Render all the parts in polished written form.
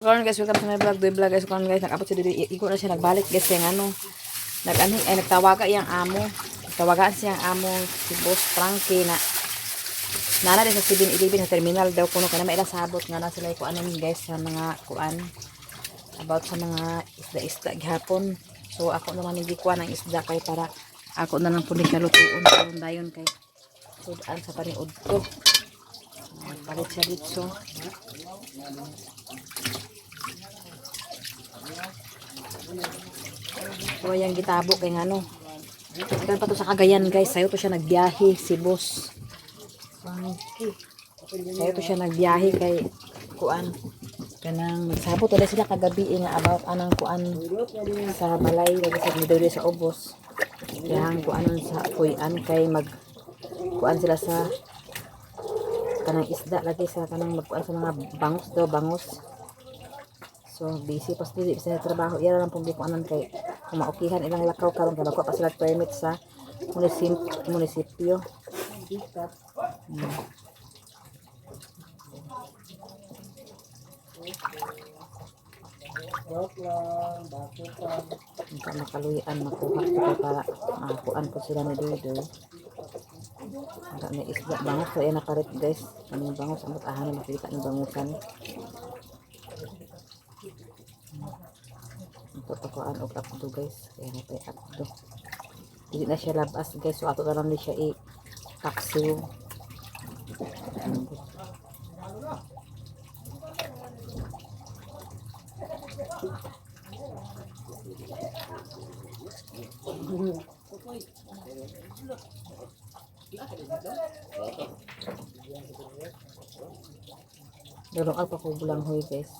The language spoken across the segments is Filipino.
Karon guys, welcome to my vlog. Do vlog guys, karon guys, nakapot si Didi. Iko na siya nagbalik guys kay ano. Nagtawaga iyang amo. Tawagan siyang amo si Boss Frankie na nana din sa 7-Eleven sa terminal daw kuno kana may ilang sabot nga na sila ko ano guys sa mga kuan about sa mga isda-isda gihapon. So ako naman hindi kuan ng isda kay para ako na lang pud siya lutuon karon dayon kay sudan sa paniud ko. Palit siya dito. So yung gitabo kay ano. Ikan pa to sa Cagayan guys. Sayo to siya nagbiyahe si Boss Frankie. Sayo to siya nagbiyahe kay kuan. Kanang magsabot ulit sila kagabi nga about anang kuan sa balay lagi sa midori sa ubos. Yang kuanon sa kuyan kay mag kuan sila sa kanang isda lagi sa kanang magkuan sa mga bangus daw bangus. So busy pas dili sa trabaho iya lang pong gikuanan kay kumaukihan ilang lakaw karon kay bako pa sila permit sa munisipyo. Untuk makaluyan makuha kita para makuan po sila ni Dodo. Ada may isda bangus so yan naparit guys. Ano bangus ang ahan makita ng bangusan. Untuk pakuan og apdo guys. Kaya na pay apdo. Hindi na siya labas guys. So ato na lang siya i-paksiw. Dorong apa ko bulang hoy guys.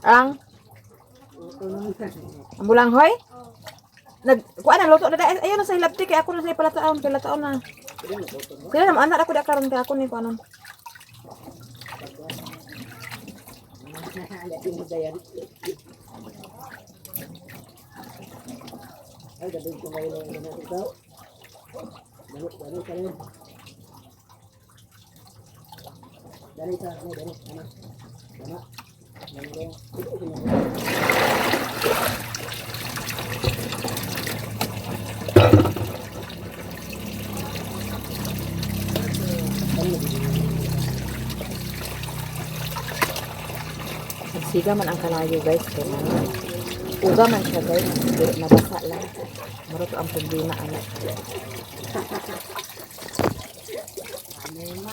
Ang bulang hoy? Kuan ang luto na dai. Ayun na sa hilabti kay ako na sa palataon na. Kaya naman anak ako da karon kay ako ni kuanon. Ay gabi ko may lang na ito. Dari sa ano. Siga man ang kalayo guys. Uga man siya guys. Nabasa lang. Maro to ang problema anak.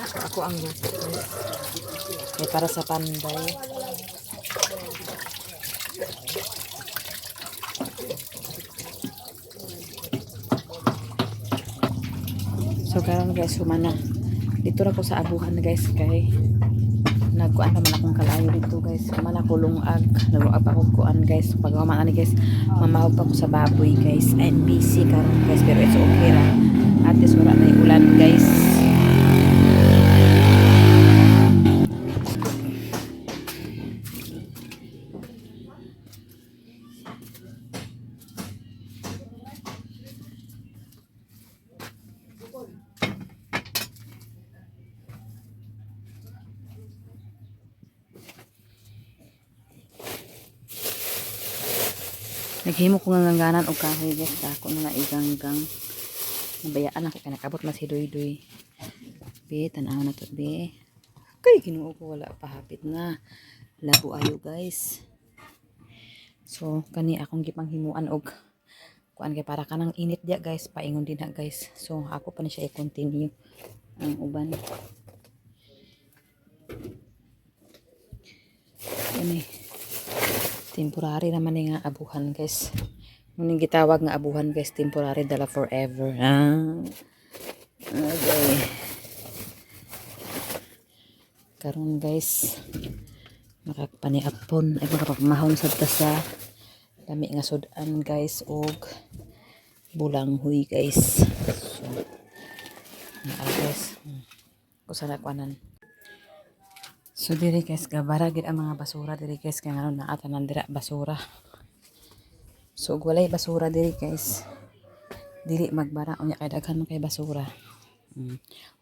Ako ang gusto. Ay para sa panday. So karon guys humana. Dito ra ko sa abuhan guys kay nagkuan naman akong kalayo dito guys. Humana ko lungag. Nagluag pa ko kuan guys. Pag mamana ni guys, mamahog pa ko sa baboy guys. I'm busy karon guys pero it's okay ra. At least wala na yung ulan guys. Naghimo ko nga ngangganan og kahoy guys. Ako na iganggang. Nabayaan ako kay nakabot na si Doy. Be, tanaw na to be. Kay Ginoo ko wala pa hapit na. Labo ayo guys. So kani akong gipanghimuan og kuan kay para kanang init dia guys. Paingon din na guys. So ako pa ni siya i-continue ang uban. Kani temporary naman nga abuhan guys. Muning gitawag nga abuhan guys, temporary dala forever. Okay. Karon guys, makapaniapon ay makapamahon sa sa lami nga sudan guys og bulanghoy guys. So, guys. Kusa na kuanan. So diri guys gabara gid ang mga basura diri guys kay ngano naa tanan dira basura. So ug walay basura diri guys. Dili magbara unya kay daghan man kay basura.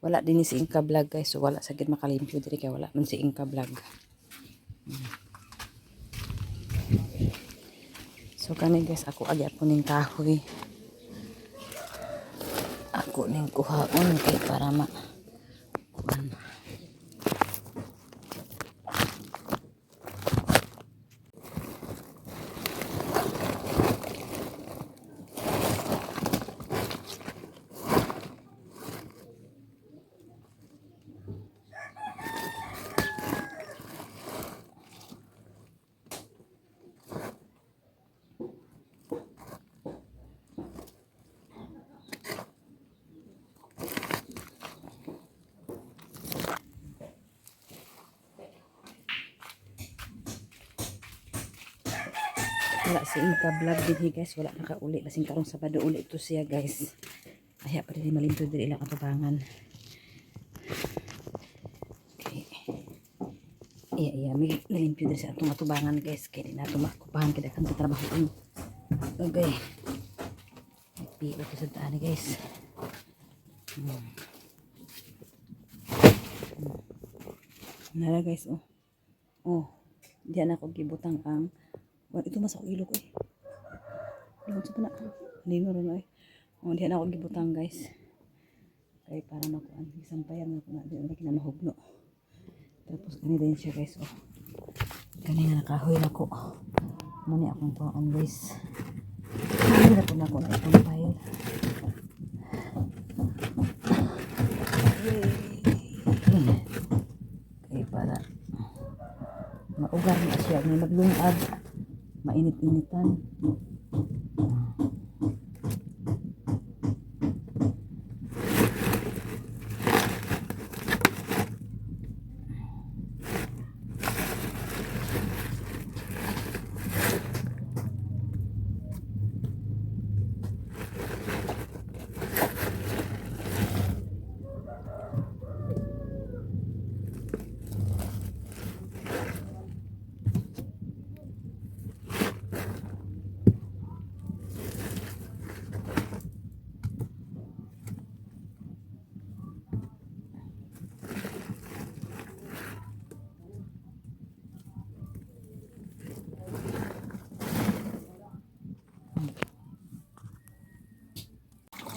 Wala din si Inka vlog guys, so wala sagid makalimpyo diri kay wala man si Inka vlog. So kami guys ako agi ako ning kahoy. Ako ning kuhaon kay para ma kuan. Wala si Inka vlog din guys, wala nakauli basing karong Sabado uli ito siya guys. Aya pa rin malimpyo diri ilang atubangan. Okay. Iya mi nalimpyo diri sa atong atubangan guys kay na to makupahan kay dakan sa trabaho. Okay. Piot sa tani guys. Nara guys oh. Oh, diyan ako gibutang ang ito mas ako ilog eh. Ilog sa pana. Lino ron eh. Oh, diyan ako gibutang guys. Kay para makuan sampayan na ko na diyan na mahugno. Tapos kani din siya guys oh. Kani nga nakahoy na ko. Muni akong tuon guys. Hindi na po na ako na itong file. Okay, para maugar na siya. May maglungag. Mainit-initan.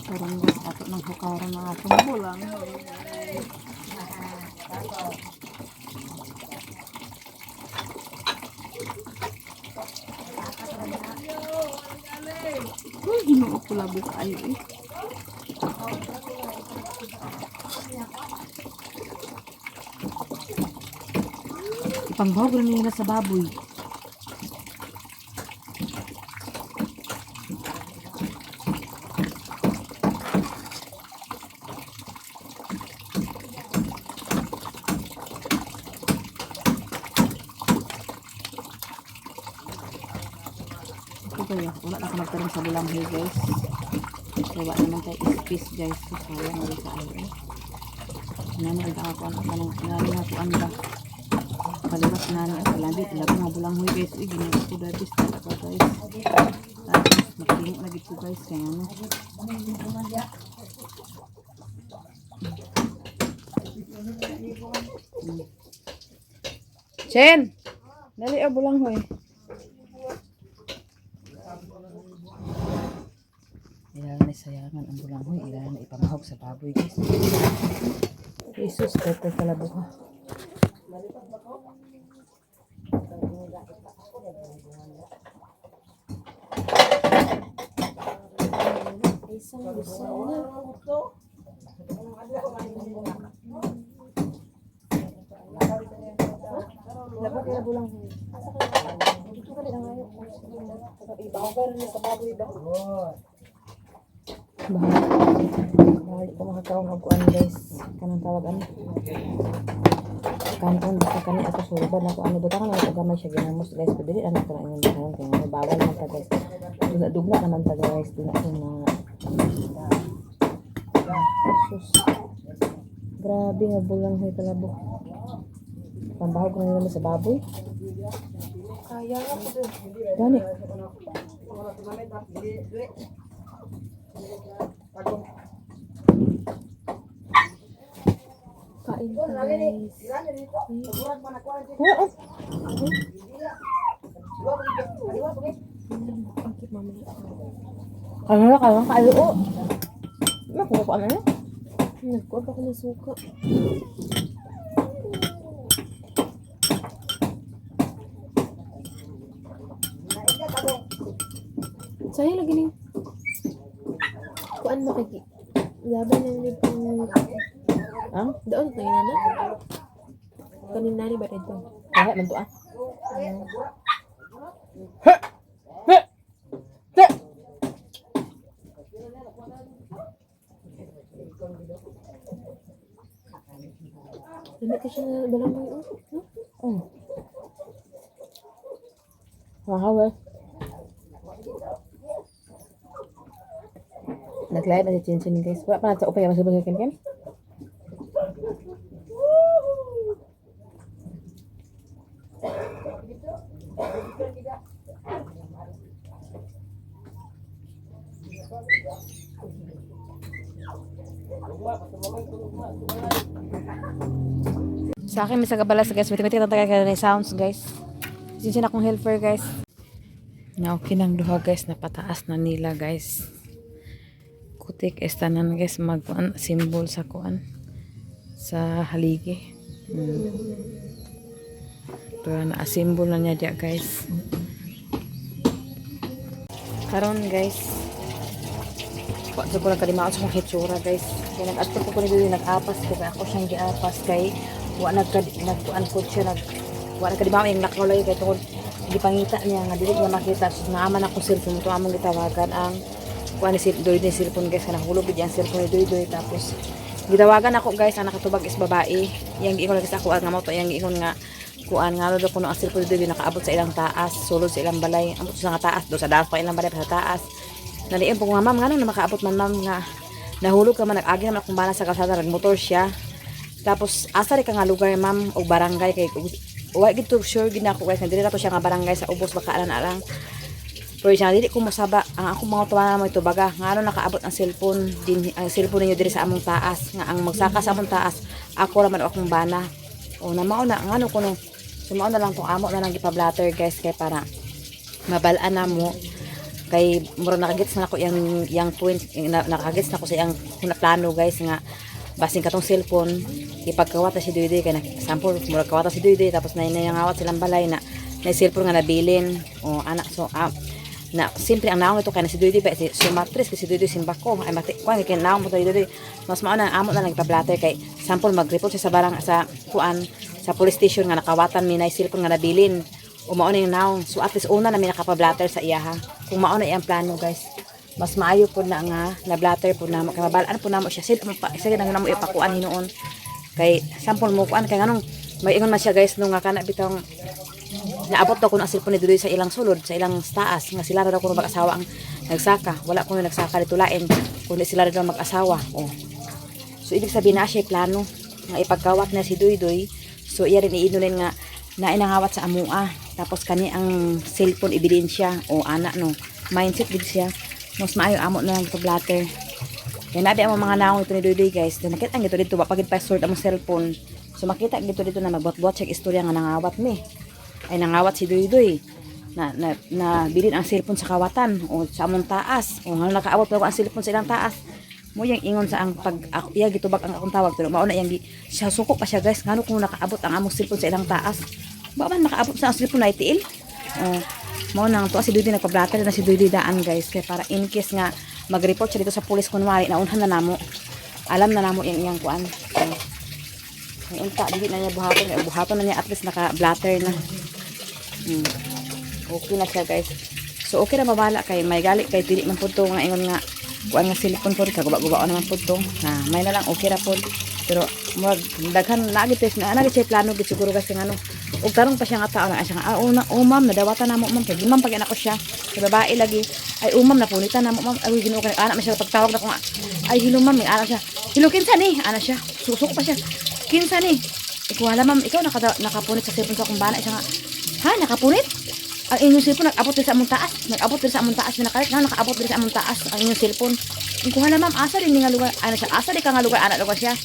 Parang guys, ato ng hukaran ng atong bulang. Ginoo ko labo kayo eh. Ipangbawag rin nila sa baboy. Kaya wala na ako nagtarong sa bulanghoy guys. Kaya wala naman tayo space guys. So sayang ulit sa akin. Nanay ako ang kanang nanay ako ang ba. Paliwas nanay ako lagi. Labi mga bulanghoy guys. Uy ginagawa ko dabis talaga guys. Tapos magtingin lagi ko guys. Kaya ano. Chen! Dali o bulanghoy. Ilan na sayangan ang bulanghoy, ilan na ipamahog sa baboy guys. Jesus, kaya kalabuha. Labo kaya bulanghoy. Ito ka rin ang ayaw. Ibahagan na sa baboy ba? Bahal ko makakaroon ng kuan guys. Kanang tawag ano. Kanton basta kani ato sulban ako ano buta kana ito gamay siya ginamos guys. Pero dili ano ko na ingon karon kay ano bawal man ta guys. Dugna naman ta guys. Dili na sus. Grabe nga bulang sa talabo. Pambahog ko na naman sa baboy. Kaya nga po doon. Gani. Kain guys. Oo. Bakit mamaya? Kaya kayo. Oo. Nakuha ko ano na? Nagkuha pa ko ng suka. Sayang lagi ning kuan makiki. Laban ng lipong Ang? doon na yun na. Kanina ni ba dito? Kaya man to ah. Dami ka siya na balamay. Oh. Wow, eh. Nag-live na si Chinchin guys. Wala pa na sa upay mas bagay kan. Sa akin may sagabalas guys. Mati-mati lang tayo ng sounds guys. Chinchin akong helper guys. Na okay nang duha guys. Napataas na nila guys. Kutik estanan guys magkuan symbol sa kuan sa haligi. Pero na-symbol na niya dia guys. Karon guys. Wa sa ko nagkalimaon sa kong hitsura guys. Kaya nag-adto ko nito nag-apas kaya ako siyang giapas kay wa nagkuan ko siya wa nagkalimaon yung nakulay kay tungod di pangita niya nga dili niya makita so naaman ako cellphone to among gitawagan ang kuan ni cellphone guys kana hulog gid ang cellphone ni Doy tapos gitawagan ako guys ang nakatubag is babae yang giingon guys ako nga mo to yang giingon nga kuan nga do kuno ang cellphone ni Doy nakaabot sa ilang taas sulod sa ilang balay ambot sa nga taas do sa daas pa ilang balay sa taas naliin po nga ma'am ngano na makaabot man ma'am nga nahulog ka man nag-agi naman akong bana sa kalsada nagmotor siya tapos asa ri ka nga lugar ma'am o barangay kay wa gid to sure gid ako guys dili na to siya nga barangay sa ubos baka alang pero siya dili ko masaba ang ako mga tuwa na mo ito baga ngano nakaabot ang cellphone din ang cellphone niyo diri sa among taas nga ang magsaka sa among taas ako ra man akong bana o na mao na ngano kuno sumao na lang tong amo na lang gipablatter guys kay para mabalaan na mo kay mura nakagets na ako yang point nakagets na ko sa yang plano guys nga basing katong cellphone ipagkawata si Doy kay example mura kawata si Doy tapos nayangawat silang balay na cellphone nga nabilin o anak so na simple ang naong ito kay na si Doy ba si sumatris kasi si Doy simbako ay mati kuan kay naong mo Doy mas mao na amo na lang ipablatter kay sample mag-report siya sa barang sa kuan sa police station nga nakawatan mi na cellphone nga nabilin o mao na yung naong so at least una na mi nakapablatter sa iyaha kung mao na iyang plano guys mas maayo po na nga na blatter po na makabalaan po namo siya sige nang namo ipakuan hinuon kay sample mo kuan kay nganong may ingon man siya guys nung nga kana bitong naabot daw ko ang cellphone ni Doy sa ilang sulod sa ilang taas nga sila ra daw kuno mag-asawa ang nagsaka wala kuno nagsaka dito lain kundi sila ra daw mag-asawa oh so ibig sabihin na siya plano nga ipagkawat na si Doy so iya rin iinunin nga nainangawat sa amua tapos kani ang cellphone ebidensya o ana no mindset gid siya mas maayo amo na lang ito blatter kaya nabi ang mga naong ito ni Doy guys then nakita ang ito dito wapagid password ang cellphone so makita dito na magbuat-buat check istorya nga nangawat mi ay nangawat si Doy na bilin ang cellphone sa kawatan o sa among taas o nga nakaabot ko ang cellphone sa ilang taas mo yang ingon sa ang pag iya gitubag ang akong tawag pero mao na yang siya suko pa siya guys ngano kung nakaabot ang among cellphone sa ilang taas ba man makaabot sa cellphone na itiil mao nang to si Doy nagpa-blatter na si Doy daan guys kaya para in case nga mag-report siya dito sa police kunwari naunhan na namo alam na namo yang iyang kuan ay unta dili na niya buhaton na niya at least naka-blatter na okay na siya guys so okay na mabala kay may gali kay dili man pud to nga ingon nga kuan nga cellphone pud kaguba-guba naman pud to na may na lang okay ra pud pero murag daghan naagit na siya plano gid siguro kasi ngano ug tarong pa siya nga tao na siya nga ma'am nadawatan namo ma'am kay ma'am pag ako siya kay babae lagi ay ma'am napunitan namo ma'am ay ginoo kay anak man siya pagtawag na ko nga ay hello ma'am may anak siya Hello, kinsa ni? Ano siya? Susok pa siya. Kinsa ni? Ikaw alam, ma'am, ikaw nakapunit sa cellphone sa akong bana. Siya nga, ha? Nakapunit? Ang inyong cellphone, nag-abot din sa among taas. Nag-abot din sa among taas. Nakalit na, naka-abot din sa among taas. Ang inyong cellphone. Ikaw alam, ma'am, asa din nga lugar. Ano siya? Asa din ka nga lugar. Anak lugar siya.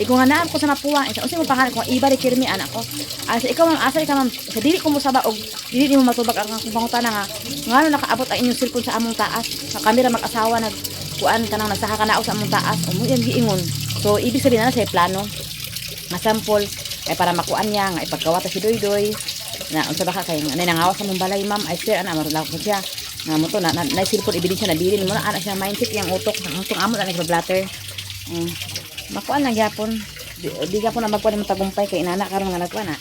Ikaw nga naam ko sa Mapua. Unsa mo pangalan ko? Iba ri Kirmi, anak ko. Asa ikaw, ma'am, asa din ka, ma'am. Sa dili ko mo saba og dili mo matubag ang akong pangutana nga. Ngano nakaabot ang inyong cellphone sa among taas. Sa kamera mag-asawa kuan kanang nagsaha ka naog sa among taas o mo yan giingon. So ibig sabihin na siya plano nga sample ay para makuan niya nga ipagkawata si Doydoy na unsa ba ka kay anay nangawas sa mong balay ma'am. I swear ana marulaw ko siya nga mo to na cellphone ibili siya nabilin mo na ana siya mindset yang utok ang amo na nagba-blatter. Makuan lang gyapon di gyapon na magkuan mo tagumpay kay inana karon nga nagkuan na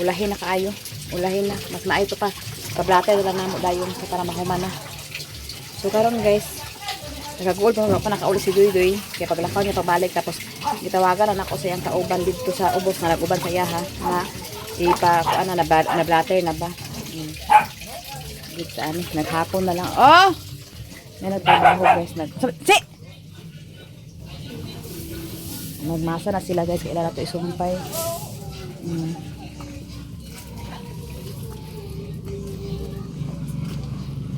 ulahin na kaayo ulahin na mas maayo to pa pa-blatter lang namo dayon sa para mahuman na. So karon guys nagagol pa nakauli si Doydoy kaya paglakaw niya pabalik tapos gitawagan na ako sa iyang kauban dito sa ubos na naguban sa iyaha nga ipa ano na blatter na ba dito ani naghapon na lang may nagtrabaho guys nagmasa na sila guys kailan nato isumpay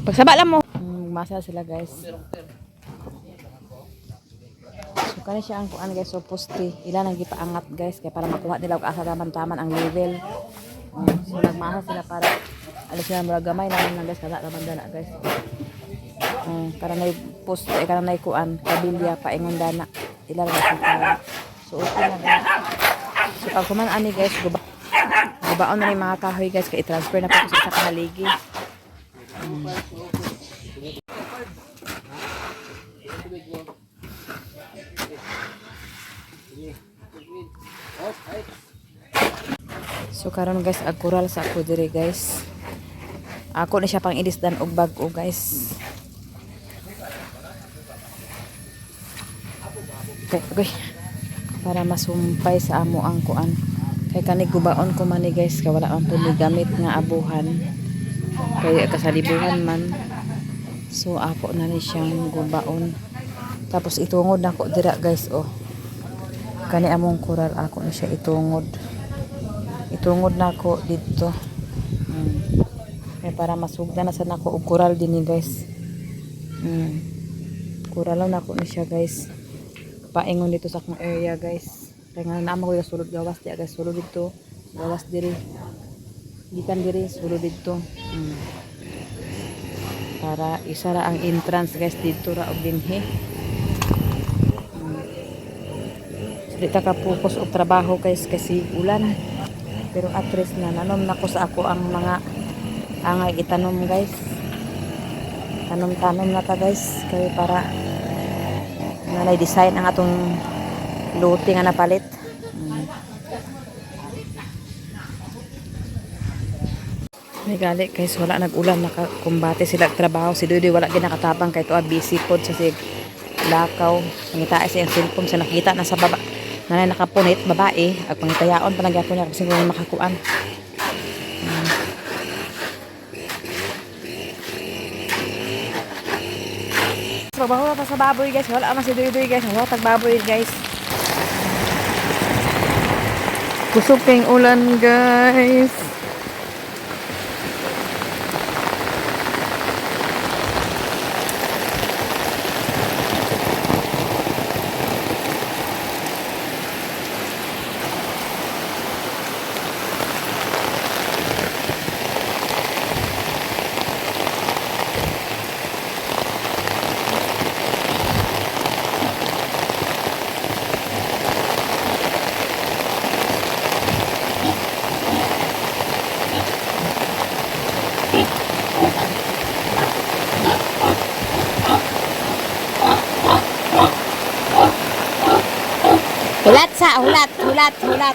pagsaba lang mo magmasa na sila guys. So kani siya ang kuan guys so poste ila nang gipaangat guys kaya para makuha nila og asa taman ang level. So nagmahal sila para alis sila mura gamay naman guys kada naman dana guys. Para may poste kana nay kuan kabilya paingon dana ila lang sa. So okay na guys. So pag kuman ani guys gubaon na ni mga kahoy guys kay i-transfer na po sa kahaligi. So karon guys agkural sa ako dire guys. Ako na siya pang ilisdan og bag-o guys. Okay. Para masumpay sa amo ang kuan. Kay kani gubaon ko man ni guys kay wala man pud gamit nga abuhan. Kay kasalibuhan man. So ako na ni siyang gubaon. Tapos itungod na ko dira guys Kani among kural ako na siya itungod. Itungod na ako dito. Kaya para masugdan na sa nako og kural din ni guys. Kural lang nako ni siya guys. Paingon dito sa akong area guys. Kaya nga naman ko yung sulod gawas di guys. Sulod dito. Gawas diri. Gikan diri sulod dito. Para isa ra ang entrance guys dito ra og dinhi. Dito ka focus og trabaho guys kasi ulan. Pero at least na nanom na ko sa ako ang mga angay itanom guys. Tanom-tanom na ta guys kay para nanay design ang atong lote nga napalit. May gali guys wala nag-ulan nakakumbate sila trabaho si Doydoy wala ginakatabang kay to busy pod sa sig lakaw pangitae sa iyang cellphone sa nakita na sa baba nanay nakapunit babae ag pangitayaon pa nagyapon niya kasi kung makakuan. Trabaho pa sa baboy guys wala man si Doydoy guys wala tag baboy guys. Kusog kayong ulan guys.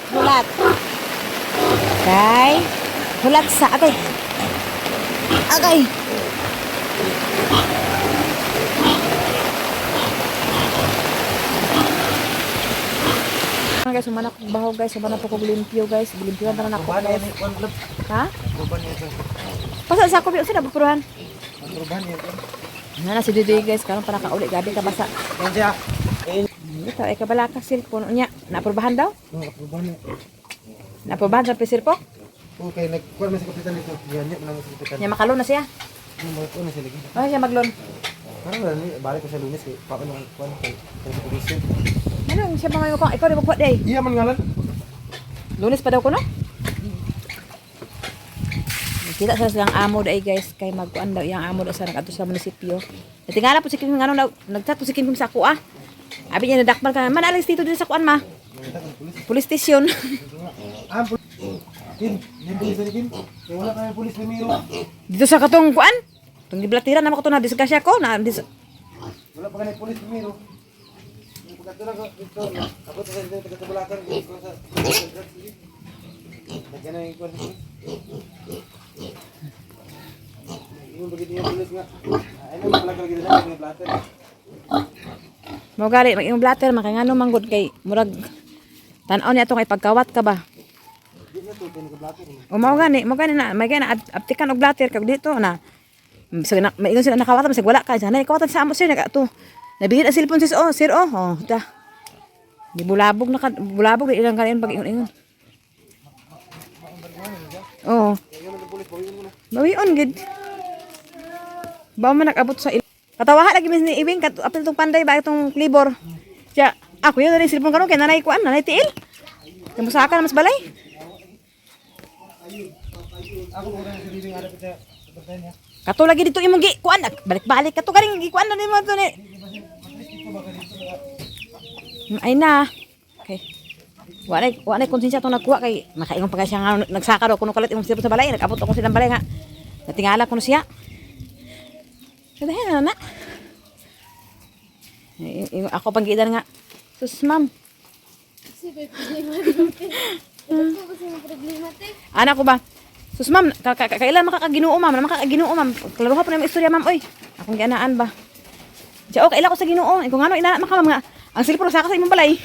Hulat. Okay. Hulat sa agay. Guys, sumana ko baho guys, sumana po ko limpyo guys, limpyo na ako guys. Ha? Pasa sa ko sila bupuruhan. Bupuruhan yan. Na si Doydoy guys, karon para kauli gabi ka basa. Ito ay kabalaka cellphone unya. Naaprubahan daw? Aprubahan niya. Naaprubahan sa pisir po? Okay, nagkuhan man sa kapitan dito. Ganyan man sa kapitan. Nya makalo na siya. Yung mga kuhan na sila lagi. Oh, siya maglon. Parang wala ni balik ko sa Lunes kay paano ang kuhan kay sa komisyon. Ano siya mga ko? Ikaw di mo day. Iya man ngalan. Lunes pa daw ko no? Kita sa silang amo dai guys kay magkuan daw iyang amo daw sa ngadto sa munisipyo. Natingala po si Kim ngano daw nagchat po si Kim sa ako ah. Abi niya nadakbal ka man alis dito sa kuan ma. Police station. Ah, Kim, yung pulis ni Kim. Kaya wala kaya pulis Primero. Dito sa katong kuan. Tung giblatiran na ko to na disgrasya ko na Wala pa kanay pulis Primero. Yung pagkatula ko dito. Ako sa dito taga-Bulacan ko sa Nagyan na yung kuhan. Yung bagay niya pulis nga. Ayun ang pala kalagay na yung blatter. mo gali mag imong blatter man kay ngano manggod kay murag tan-aw niya to kay pagkawat ka ba. Di na to taga-Blatter. O mo gani na may gani aptikan og blatter kag dito na. So na maingon sila nakawatan sig wala ka sana ikawatan sa amo sir naga to. Nabigit ang cellphone sis oh sir oh ta. Di bulabog na bulabog di ilang kanin pag ingon-ingon. Oo. Bawion gid. Ba man nakabot sa katawaha lagi mis ni Iwing kat apil tong panday ba itong klibor. Siya ako yun dali cellphone karon kay nanay kuan nanay tiil. Kamusakan mas balay. Ako mo na sa living ara kita sa niya. Kato lagi dito imong gi kuan balik-balik kato galing gi kuan na nimo to ni. Ay na. Okay. Wa na konsensya tong nagkuha kay makaingon pa siya nga nagsaka daw kuno kalit imong cellphone sa balay nagabot ako silang balay nga. Natingala ko siya. Kada na na. Ako pang gidan nga. Sus ma'am. Kasi may problema dito. Ano po kasi may problema, te? Anak ko ba? Sus ma'am, kailan makakaginuo ma'am? Makakaginuo ma'am. Klaruha pa na yung istorya ma'am. Oy, akong gianaan ba? Diya, okay, kailan ko sa ginuo. Kung ano, inaanak maka ma'am nga. Ang silpro saka sa imong balay.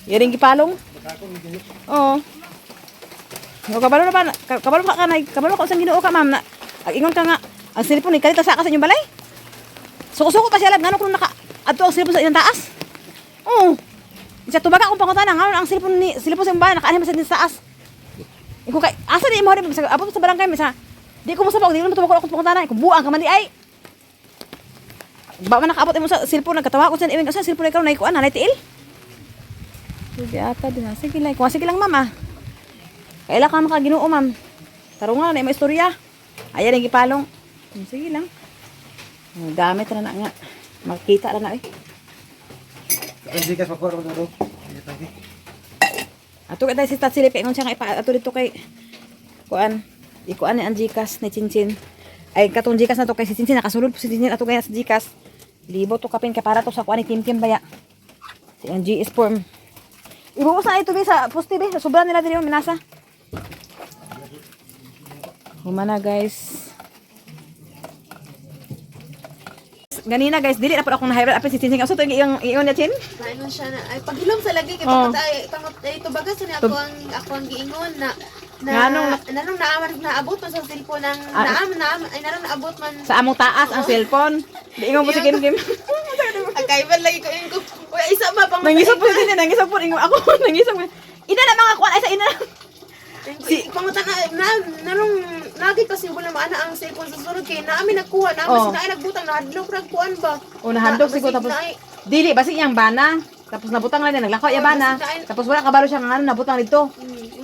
Yaring gipalong. Oo. Kabalo na ba? Kabalo ka kanay. Kabalo ka sa ginuo ka ma'am. Ingon ka nga. Ang silpro ni kalita saka sa inyong balay. Suko-suko pa siya lang. Ngano kung ato ang silpro sa inyong taas? Oo. Isa tubaga akong pangutana. Ngano ang silpro sa inyong balay. Nakaanim sa inyong taas. Iko kay asa di mo rin sa abot sa barangay sa di ko mo sa di mo tuwa ko akong pangutana. Iko buang ka man di ay. Ba man nakaabot mo sa silpro nagkatawa ko sa iwing sa silpro ikaw na ikuan na tiil. Sige ata din. Sige lang. Sige lang ma'am ah. Kaila ka makaginuo ma'am. Tarungan na may istorya. Ayan ang gipalong. Sige lang. Gamit na nga. Makita na eh. Ang dikas makuha ko do. Ato kay si Tatsilip kay ngon siya nga ato dito kay kuan. Ikuan ni ang Gcash ni Chinchin. Ay katong Gcash na to kay si Chinchin nakasulod po si Chinchin ato kay sa Gcash. Libo to kapin kay para to sa kuan ni Kim baya. Si ang GS form. Ibuos na ito sa poste be, sobra nila diri yung minasa. Humana guys. Ganina guys, dili na po akong na-hybrid apil si Chinchin. Asa to yung niya Chin? Ano siya na, ay paghilom sa lagi, kay Oh. pangot ay tubagas ni ako ang giingon na nanong naabot man sa cellphone ng naabot man Sa among taas ang cellphone. Di ingon po si Kim. agkaiban lagi ko yung uy isa ba pang Nangisog po si Chinchin, nangisog po ingon ako. Nangisog. Ina na mga kuan ay sa ina. si pangutan na nanong nagit pa si wala maana ang cellphone sa sunod kay naami nagkuha naami sila ay nagbutang nahadlok ragkuan ba O nahandog siguro tapos dili basi iyang bana. Tapos nabutang na niya naglakaw iya bana. Tapos wala kabalo siya nga nabutang dito.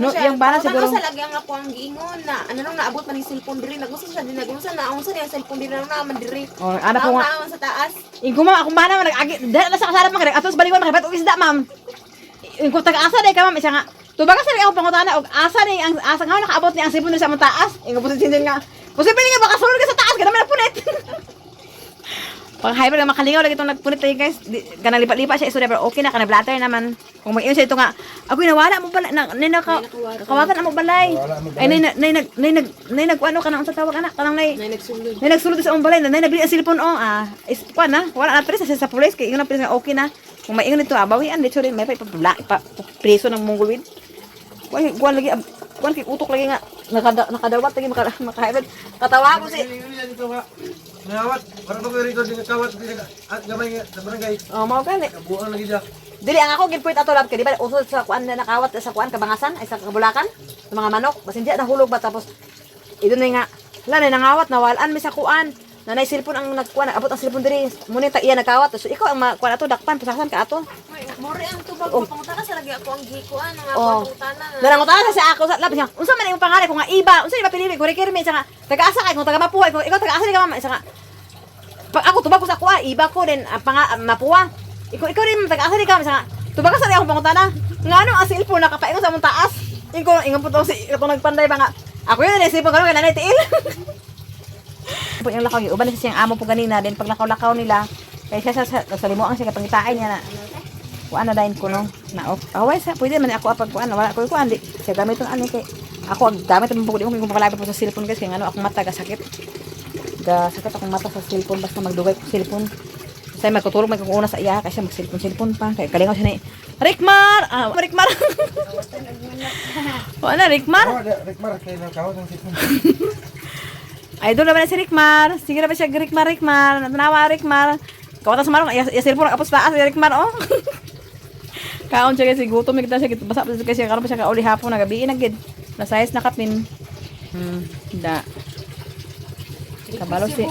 No, yung bana siguro. sa lagi ang ako ang giingon na nung naabot man yung cellphone diri nagusto siya din nagunsa na unsa niya cellphone diri nang naman diri O ana ko nga. naman sa taas Ingko ma'am akong bana man nag-agi. Dala na sa kasarap man atos balingon makabat og isda ma'am. Ingko taga-asa day ka ma'am siya nga. Tubaga sa ako pangutana og asa ni ang asa nga nakaabot ni ang cellphone sa among taas. Ingko po si Chinchin nga. Posible nga baka sulod ka sa taas kada man napunit. Pang hyper nga makalingaw lagi itong nagpunit tayo guys. Kanang lipat-lipat siya istorya pero okay na kanang blatter naman. Kung mag-iyon siya ito nga, ako'y nawala mo balay, kakawatan na mo balay. Ay, nay nag-ano ka na sa tawag anak, kanang nay nagsulod sa mong balay, nay nabili ang cellphone o, is kuan na, wala na tres sa police, kaya yun ang police nga okay na. Kung maiyon ito, bawian, dito rin, may preso ng mongolweed. Kuan lagi, kuan kay utok lagi nga, nakadawat lagi makahaibad. Katawa ko si Dito nga. Ngawat. Para ba ko rito din kawat din at gamay nga sa barangay. mao gani. Kabuang lagi siya. Dili ang ako ginpoint ato lab kay di ba usod sa kuan na nakawat sa kuan kabangasan ay sa kabulakan sa mga manok basta hindi nahulog ba tapos idun na nga wala na nangawat nawalan mi sa kuan nanay cellphone ang nagkuan abot ang cellphone diri muna ta iya nagkawat so ikaw ang kuan ato dakpan pasasan ka ato More ang tubag ko pangutana sa lagi ako ang gikuan ang ako Oh. ang pangutana. nanangutan sa ako sa lab siya unsa man imong pangalan ko nga iba unsa ba pinili ko rekirmi sa nga taga-asa kay kung taga mapuwa kung ikaw taga-asa ka mama sa nga pag ako tubag ko sa kuha iba ko din mapuwa ikaw rin taga-asa ka sa nga tubag ka sa akong pangutana nga ano ang cellphone nakapaingon sa mong taas ingon po to si itong nagpanday ba nga ako yun cellphone karon kay nanay tiil po yung lakaw uban na siyang amo po ganina din pag lakaw nila kay siya sa limuang siya kapangitain niya na kuan na dahin ko no na off away sa pwede man ako apag kuan wala ko kuan di siya gamit ang ani kay ako ang gamit ang pugod ko kung pakalapit po sa cellphone guys kay ano akong mata gasakit gasakit akong mata sa cellphone basta magdugay ko cellphone say magtutulog may kuuna sa iya kasi mag cellphone pa kay kalingaw siya ni Rickmar Rickmar wala Rickmar Oh, Rickmar kay kawat ang sipon. idol naman na si Rickmar sige na ba siya Rickmar natanawa Rickmar kawatan sa marong ya cellphone kapos taas si Rickmar oh kaon siya kasi gutom kita siya basa pa siya karon pa siya kauli hapon na gabi na gid na size na kapin da kabalo si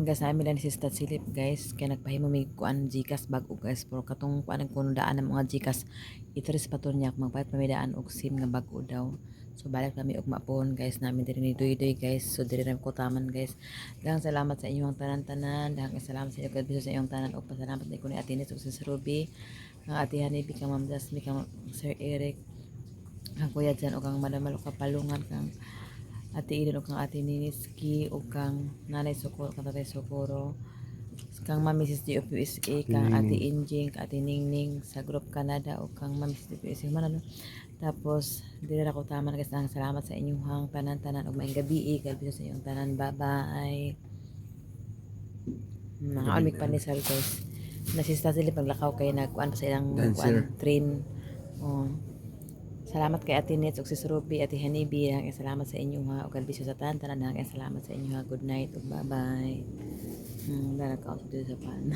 guys namin lang si Stat Silip guys kaya nagpahimo may kuan Gcash bago guys pero katong kuan ang kuno daan ng mga Gcash iteres pa to niya magpahit pamidaan og SIM nga bago daw so balik kami og mapon guys namin diri ni Doy guys so diri ra ko taman guys daghang salamat sa inyong tanan-tanan daghang salamat sa inyo biso sa inyong tanan og pasalamat ni ko ni Ate Ines ug si Ruby ang Ate Hanibi kang Ma'am Jasmine kang Sir Eric ang Kuya Jan ug ang Madam Malo Kapalungan kang Ate Eden ug kang Ate Niniski ug kang Nanay Socorro kang Tatay Socorro kang Ma'am Mrs. D of USA kang Ate Injing kang Ate Ningning sa Group Canada ug kang Ma'am Mrs. D of USA man tapos dili ra ko taman guys ang salamat sa inyong tanan-tanan ug maayong gabi kalbi sa inyong tanan bye bye mga amig panisal guys nasista sila paglakaw kay nagkuan pa sa ilang kuan train oh salamat kay Ate Nets ug si Ruby Ate Hanibi ang salamat sa inyo ha ug kalbi sa tanan-tanan ang salamat sa inyo ha good night ug bye bye dara ka dito sa pan